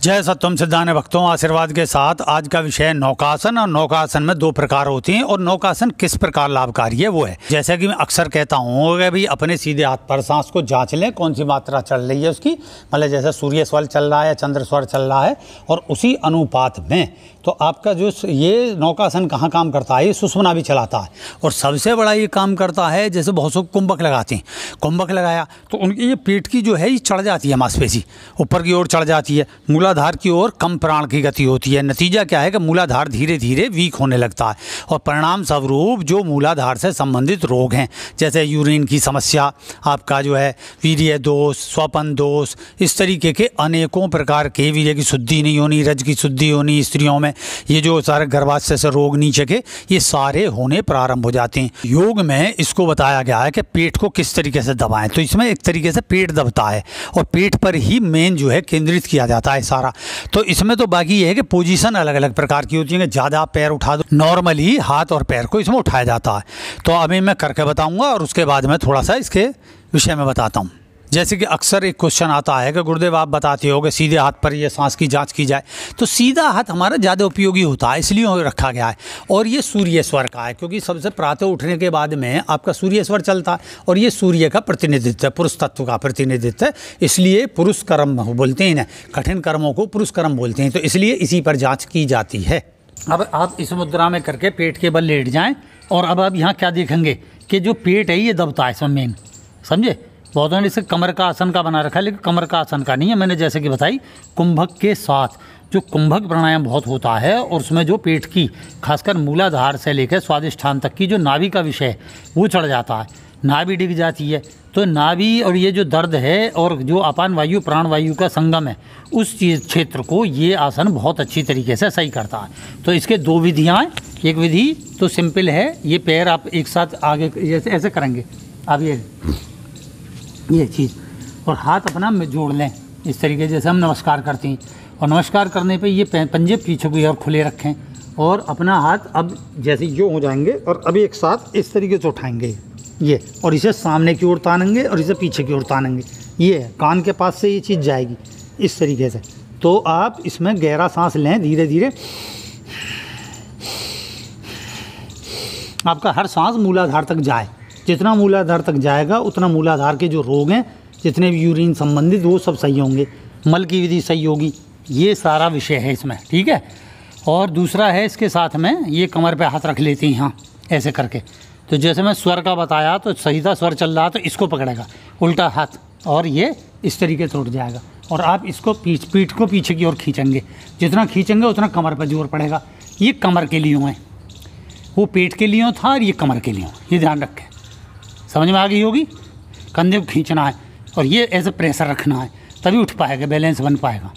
जय सत्यम सिद्धाने भक्तों, आशीर्वाद के साथ आज का विषय नौकासन। और नौकासन में दो प्रकार होते हैं और नौकासन किस प्रकार लाभकारी है वो है। जैसे कि मैं अक्सर कहता हूँ कि भाई अपने सीधे हाथ पर सांस को जांच लें कौन सी मात्रा चल रही है उसकी, मतलब जैसे सूर्य स्वर चल रहा है, चंद्र स्वर चल रहा है, और उसी अनुपात में तो आपका जो ये नौकासन कहाँ काम करता है, ये सुषुम्ना भी चलाता है। और सबसे बड़ा ये काम करता है, जैसे बहुत से कुंभक लगाते हैं, कुंभक लगाया तो उनकी ये पेट की जो है ये चढ़ जाती है, मांसपेशी ऊपर की ओर चढ़ जाती है, मूलाधार की ओर कम प्राण की गति होती है। नतीजा क्या है कि मूलाधार धीरे धीरे वीक होने लगता है और परिणाम स्वरूप जो मूलाधार से संबंधित रोग हैं, जैसे यूरिन की समस्या, आपका जो है वीर्य दोष, स्वपन दोष, इस तरीके के अनेकों प्रकार के, वीर्य की शुद्धि नहीं होनी, रज की शुद्धि होनी स्त्रियों में, ये जो सारे गर्भाशय से रोग नीचे के, ये सारे होने प्रारंभ हो जाते हैं। योग में इसको बताया गया है कि पेट को किस तरीके से दबाएं, तो इसमें एक तरीके से पेट दबता है और पेट पर ही मेन जो है केंद्रित किया जाता है सारा। तो इसमें तो बाकी ये है कि पोजीशन अलग अलग प्रकार की होती है कि ज़्यादा पैर उठा दो, नॉर्मली हाथ और पैर को इसमें उठाया जाता है। तो अभी मैं करके बताऊंगा और उसके बाद मैं थोड़ा सा इसके विषय में बताता हूँ। जैसे कि अक्सर एक क्वेश्चन आता है कि गुरुदेव आप बताते हो कि सीधे हाथ पर ये सांस की जांच की जाए, तो सीधा हाथ हमारा ज़्यादा उपयोगी होता है, इसलिए रखा गया है। और ये सूर्य स्वर का है, क्योंकि सबसे प्रातः उठने के बाद में आपका सूर्य स्वर चलता है और ये सूर्य का प्रतिनिधित्व है, पुरुष तत्व का प्रतिनिधित्व है, इसलिए पुरुष कर्म बोलते हैं ना, कठिन कर्मों को पुरुष कर्म बोलते हैं, तो इसलिए इसी पर जाँच की जाती है। अब आप इस मुद्रा में करके पेट के बल लेट जाएँ और अब आप यहाँ क्या देखेंगे कि जो पेट है ये दबता है इसमें मेन, समझे। बहुतों ने इसे कमर का आसन का बना रखा है, लेकिन कमर का आसन का नहीं है। मैंने जैसे कि बताई कुंभक के साथ जो कुंभक प्राणायाम बहुत होता है और उसमें जो पेट की खासकर मूलाधार से लेकर स्वादिष्ठान तक की जो नाभि का विषय है वो चढ़ जाता है, नाभि डिग जाती है। तो नाभि और ये जो दर्द है और जो अपान वायु प्राण वायु का संगम है उस चीज़ क्षेत्र को ये आसन बहुत अच्छी तरीके से सही करता है। तो इसके दो विधियाँ हैं। एक विधि तो सिंपल है, ये पैर आप एक साथ आगे जैसे ऐसे करेंगे, आप ये चीज़, और हाथ अपना में जोड़ लें इस तरीके जैसे हम नमस्कार करते हैं, और नमस्कार करने पे ये पंजे पीछे की ओर खुले रखें और अपना हाथ अब जैसे यूँ हो जाएंगे और अभी एक साथ इस तरीके से उठाएंगे ये, और इसे सामने की ओर तानेंगे और इसे पीछे की ओर तानेंगे। ये कान के पास से ये चीज़ जाएगी इस तरीके से। तो आप इसमें गहरा सांस लें धीरे धीरे, आपका हर सांस मूलाधार तक जाए, जितना मूलाधार तक जाएगा उतना मूलाधार के जो रोग हैं, जितने भी यूरिन संबंधित, वो सब सही होंगे, मल की विधि सही होगी। ये सारा विषय है इसमें, ठीक है। और दूसरा है इसके साथ में ये कमर पे हाथ रख लेते हैं यहाँ ऐसे करके। तो जैसे मैं स्वर का बताया तो सही था, स्वर चल रहा तो इसको पकड़ेगा उल्टा हाथ और ये इस तरीके से उठ जाएगा, और आप इसको पीठ को पीछे की ओर खींचेंगे, जितना खींचेंगे उतना कमर पर जोर पड़ेगा। ये कमर के लिए है, वो पेट के लिए था और ये कमर के लिए, ये ध्यान रखें। समझ में आ गई होगी। कंधे को खींचना है और ये ऐसे प्रेशर रखना है, तभी उठ पाएगा, बैलेंस बन पाएगा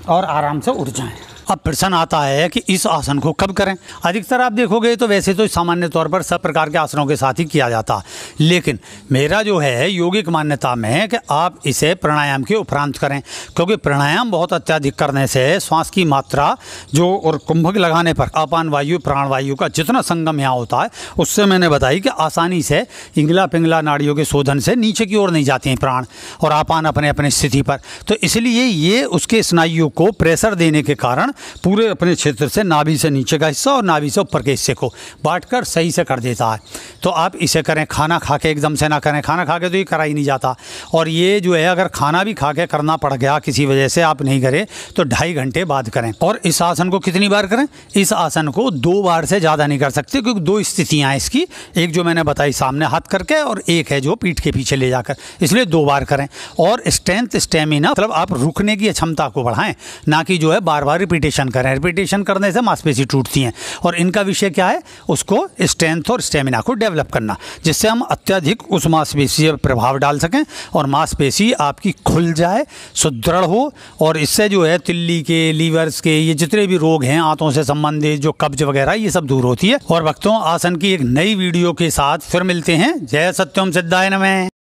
और आराम से उठ जाएं। अब प्रश्न आता है कि इस आसन को कब करें। अधिकतर आप देखोगे तो वैसे तो सामान्य तौर पर सब प्रकार के आसनों के साथ ही किया जाता है, लेकिन मेरा जो है योगिक मान्यता में है कि आप इसे प्राणायाम के उपरांत करें, क्योंकि प्राणायाम बहुत अत्यधिक करने से श्वास की मात्रा जो और कुंभक लगाने पर अपान वायु प्राण वायु का जितना संगम यहाँ होता है, उससे मैंने बताई कि आसानी से इंगला पिंगला नाड़ियों के शोधन से नीचे की ओर नहीं जाते हैं प्राण और अपान अपने अपने स्थिति पर। तो इसलिए ये उसके स्नायुओं को प्रेशर देने के कारण पूरे अपने क्षेत्र से नाभि से नीचे का हिस्सा और नाभि से ऊपर के हिस्से को बांटकर सही से कर देता है। तो आप इसे करें, खाना खा के एकदम से ना करें, खाना खा के तो ये करा ही नहीं जाता। और ये जो है अगर खाना भी खा के करना पड़ गया किसी वजह से आप नहीं करें तो 2.5 घंटे बाद करें। और इस आसन को कितनी बार करें? इस आसन को 2 बार से ज़्यादा नहीं कर सकते, क्योंकि 2 स्थितियाँ हैं इसकी, एक जो मैंने बताई सामने हाथ करके और एक है जो पीठ के पीछे ले जाकर, इसलिए 2 बार करें। और स्ट्रेंथ स्टेमिना मतलब आप रुकने की क्षमता को बढ़ाएं, ना कि जो है बार बार रिपीटेशन करें। रिपीटेशन करने से मांसपेशी टूटती हैं और इनका विषय क्या है, उसको स्ट्रेंथ और स्टेमिना को डेवलप करना, जिससे हम अत्यधिक उस मांसपेशी पर प्रभाव डाल सकें और मांसपेशी आपकी खुल जाए, सुदृढ़ हो, और इससे जो है तिल्ली के, लीवर्स के, ये जितने भी रोग हैं आंतों से संबंधित, जो कब्ज वगैरह, ये सब दूर होती है। और भक्तों, आसन की एक नई वीडियो के साथ फिर मिलते हैं। जय सत्यम सिद्धाय नमः।